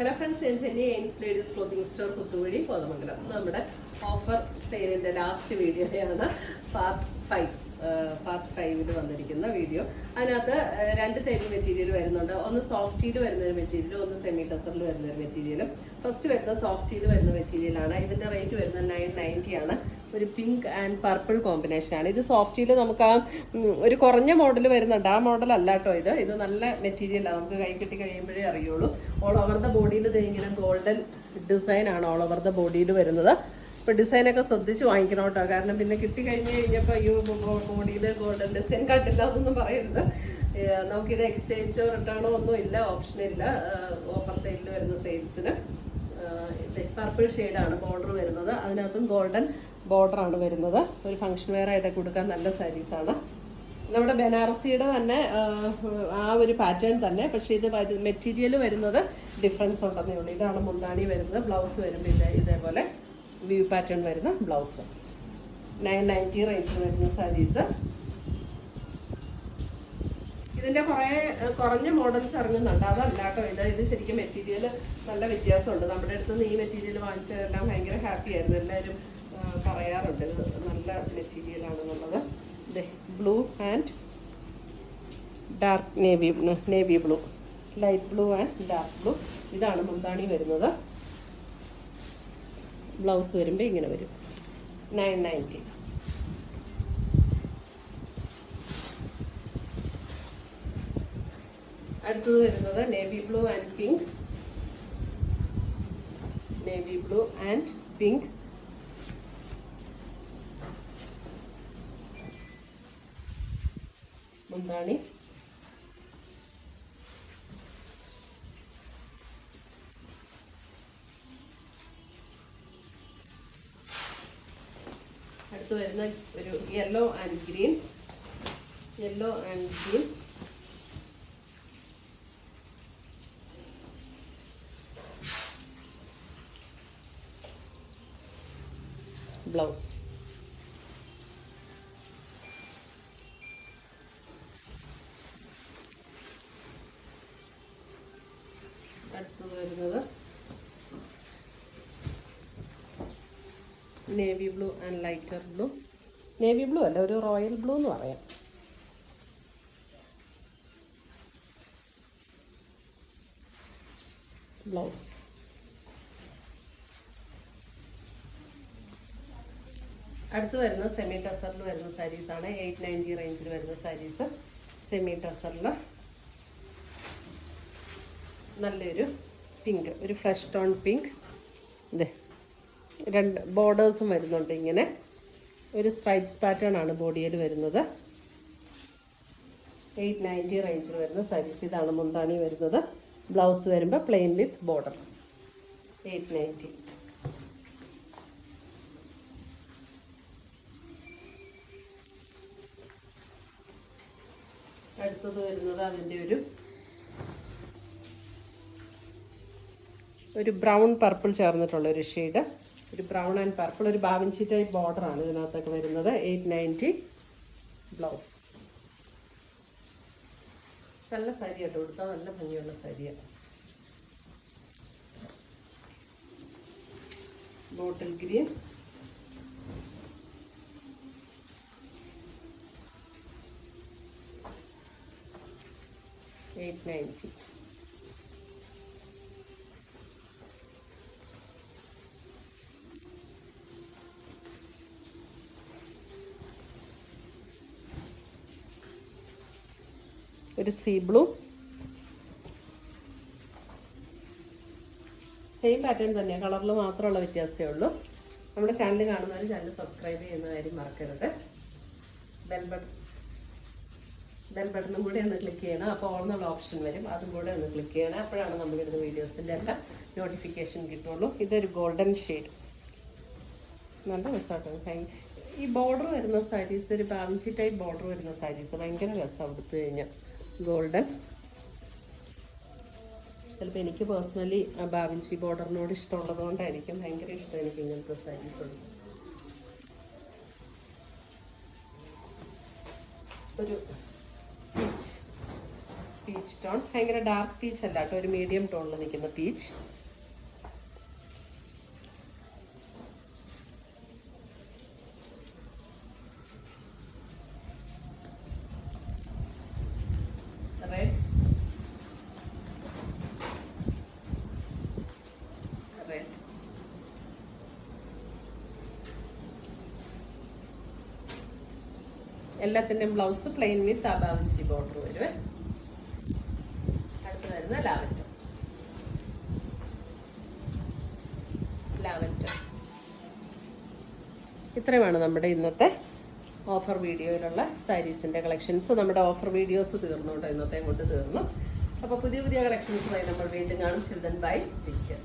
Hello friends, ഞാൻ Chennai aims ladies clothing store Puthuvazhi Kothamangalam. നമ്മുടെ offer സെയിലിൻ്റെ ലാസ്റ്റ് വീഡിയോയാണ് പാർട്ട് 5 വന്നിരിക്കുന്ന വീഡിയോ. അതിനകത്ത് രണ്ട് ടൈപ്പ് മെറ്റീരിയൽ വരുന്നുണ്ട്. ഒന്ന് സോഫ്റ്റിയിൽ വരുന്ന ഒരു മെറ്റീരിയലും ഒന്ന് സെമി ടസറിൽ വരുന്ന ഒരു മെറ്റീരിയലും. ഫസ്റ്റ് വരുന്ന സോഫ്റ്റിയിൽ വരുന്ന മെറ്റീരിയലാണ്. ഇതിൻ്റെ റേറ്റ് വരുന്നത് 990 ആണ്. ഒരു പിങ്ക് ആൻഡ് പർപ്പിൾ കോമ്പിനേഷനാണ്. ഇത് സോഫ്റ്റിയിൽ നമുക്ക് ഒരു കുറഞ്ഞ മോഡൽ വരുന്നുണ്ട്. ആ മോഡൽ അല്ല കേട്ടോ ഇത് നല്ല മെറ്റീരിയലാണ്. നമുക്ക് കൈ കിട്ടി കഴിയുമ്പോഴേ അറിയുള്ളൂ. ഓൾ ഓവർ ദ ബോഡിയിൽ ഇങ്ങനെ ഗോൾഡൻ ഡിസൈനാണ് ഓൾ ഓവർ ദ ബോഡിയിൽ വരുന്നത്. ഇപ്പോൾ ഡിസൈനൊക്കെ ശ്രദ്ധിച്ച് വാങ്ങിക്കണം കേട്ടോ. കാരണം പിന്നെ കിട്ടി കഴിഞ്ഞപ്പോൾ ബോഡിയിൽ ഗോൾഡൻ ഡിസൈൻ കണ്ടില്ല അതൊന്നും പറയരുത്. നമുക്കിത് എക്സ്ചേഞ്ചോ റിട്ടേണോ ഒന്നും ഇല്ല, ഓപ്ഷനില്ല. ഓഫർ സെയിലിൽ വരുന്ന സെയിൽസിന് പർപ്പിൾ ഷെയ്ഡാണ് ബോർഡർ വരുന്നത്. അതിനകത്തും ഗോൾഡൻ ബോർഡറാണ് വരുന്നത്. ഒരു ഫംഗ്ഷൻ വെയർ ആയിട്ട് കൊടുക്കാൻ നല്ല സാരീസാണ്. നമ്മുടെ ബനാറസിയുടെ തന്നെ ആ ഒരു പാറ്റേൺ തന്നെ, പക്ഷേ ഇത് മെറ്റീരിയൽ വരുന്നത് ഡിഫറൻസ് ഉണ്ടെന്നേ ഉള്ളൂ. ഇതാണ് മുന്താണി വരുന്നത്. ബ്ലൗസ് വരുമ്പോൾ ഇതേപോലെ വ്യൂ പാറ്റേൺ വരുന്ന ബ്ലൗസ്. 990 റേഞ്ചിൽ വരുന്ന സാരീസ്. ഇതിൻ്റെ കുറഞ്ഞ മോഡൽസ് ഇറങ്ങുന്നുണ്ട്. അതല്ല കേട്ടോ ഇത് ശരിക്കും മെറ്റീരിയൽ നല്ല വ്യത്യാസമുണ്ട്. നമ്മുടെ അടുത്ത് നിന്ന് ഈ മെറ്റീരിയൽ വാങ്ങിച്ചതെല്ലാം ഭയങ്കര ഹാപ്പി ആയിരുന്നു. എല്ലാവരും പറയാറുണ്ട് ഇത് നല്ല മെറ്റീരിയലാണെന്നുള്ളത്. Blue and dark navy blue, light blue and dark blue. ഇതാണ് മുന്താണി വരുന്നത്. ബ്ലൗസ് വരുമ്പോൾ ഇങ്ങനെ വരും. 990. അടുത്തത് വരുന്നത് navy blue and pink. Navy blue and pink. മുന്താണി. അടുത്ത് വരുന്ന ഒരു യെല്ലോ ആൻഡ് ഗ്രീൻ. ബ്ലൗസ്. അടുത്തത് വരുന്നത് navy blue and lighter blue. Navy blue അല്ല, ഒരു റോയൽ ബ്ലൂ എന്ന് പറയാം. ബ്ലൗസ്. അടുത്ത് വരുന്ന സെമി ടസറിൽ വരുന്ന സാരീസാണ്. 890 റേഞ്ചിൽ വരുന്ന സാരീസ്. സെമി ടസറിൽ നല്ലൊരു പിങ്ക്, ഒരു ഫ്ലഷ് ടോൺ പിങ്ക്. രണ്ട് ബോർഡേഴ്സും വരുന്നുണ്ട്. ഇങ്ങനെ ഒരു സ്ട്രൈപ്സ് പാറ്റേൺ ആണ് ബോഡിയിൽ വരുന്നത്. 890 റേഞ്ചിൽ വരുന്ന സാരീസ്. ഇതാണ് മുന്താണി വരുന്നത്. ബ്ലൗസ് വരുമ്പോൾ പ്ലെയിൻ വിത്ത് ബോർഡർ. 890. അടുത്തത് വരുന്നത് അതിൻ്റെ ഒരു ബ്രൗൺ പർപ്പിൾ ചേർന്നിട്ടുള്ള ഒരു ഷെയ്ഡ്. ഒരു ബ്രൗൺ ആൻഡ് പർപ്പിൾ, ഒരു ബാവിഞ്ചി ടൈപ്പ് ബോർഡറാണ് ഇതിനകത്തൊക്കെ വരുന്നത്. 890. ബ്ലൗസ്. നല്ല സാരിയാട്ടോ, കൊടുത്താൽ നല്ല ഭംഗിയുള്ള സാരിയാണ്. Bottle green. $890. ഒരു സീ ബ്ലൂ. സെയിം പാറ്റേൺ തന്നെയാണ്, കളറിൽ മാത്രമുള്ള വ്യത്യാസമേ ഉള്ളൂ. നമ്മുടെ ചാനൽ കാണുന്നവർ ചാനൽ സബ്സ്ക്രൈബ് ചെയ്യുന്ന കാര്യം മറക്കരുത്. ബെൽ ബട്ടണും കൂടെ ഒന്ന് ക്ലിക്ക് ചെയ്യണം. അപ്പോൾ ഓൾ എന്നുള്ള ഓപ്ഷൻ വരും, അതും കൂടെ ഒന്ന് ക്ലിക്ക് ചെയ്യണം. അപ്പോഴാണ് നമ്മളിടുന്ന വീഡിയോസിൻ്റെ എല്ലാം നോട്ടിഫിക്കേഷൻ കിട്ടുള്ളൂ. ഇതൊരു ഗോൾഡൻ ഷെയ്ഡ്, നല്ല രസമായിട്ടാണ്. ഈ ബോർഡർ വരുന്ന സാരീസ്, ഒരു ബാവിഞ്ചി ടൈപ്പ് ബോർഡർ വരുന്ന സാരീസ് ഭയങ്കര രസമാണ് എടുത്തു കഴിഞ്ഞാൽ. ഗോൾഡൻ. ചിലപ്പോൾ എനിക്ക് പേഴ്സണലി ബാവിഞ്ചി ബോർഡറിനോട് ഇഷ്ടമുള്ളത് കൊണ്ടായിരിക്കും ഭയങ്കര ഇഷ്ടം എനിക്ക് ഇങ്ങനത്തെ സാരീസ്. ഒരു പീച്ച് ടോൺ, ഭയങ്കര ഡാർക്ക് പീച്ച് അല്ല കേട്ടോ, ഒരു മീഡിയം ടോണിൽ നിൽക്കുന്ന പീച്ച്. റെഡ്, റെഡ്, എല്ലാത്തിൻ്റെയും ബ്ലൗസ് പ്ലെയിൻ വിത്ത് അബാവഞ്ചി ബോർഡർ വരുവേ. അടുത്ത് വരുന്ന ലാവൻഡർ, ലാവൻഡർ. ഇത്രയുമാണ് നമ്മുടെ ഇന്നത്തെ ഓഫർ വീഡിയോയിലുള്ള സാരീസിൻ്റെ കളക്ഷൻസ്. നമ്മുടെ ഓഫർ വീഡിയോസ് തീർന്നു കേട്ടോ, ഇന്നത്തെയും കൊണ്ട് തീർന്നു. അപ്പോൾ പുതിയ പുതിയ കളക്ഷൻസുമായി നമ്മൾ വീണ്ടും കാണും. Children bye take care.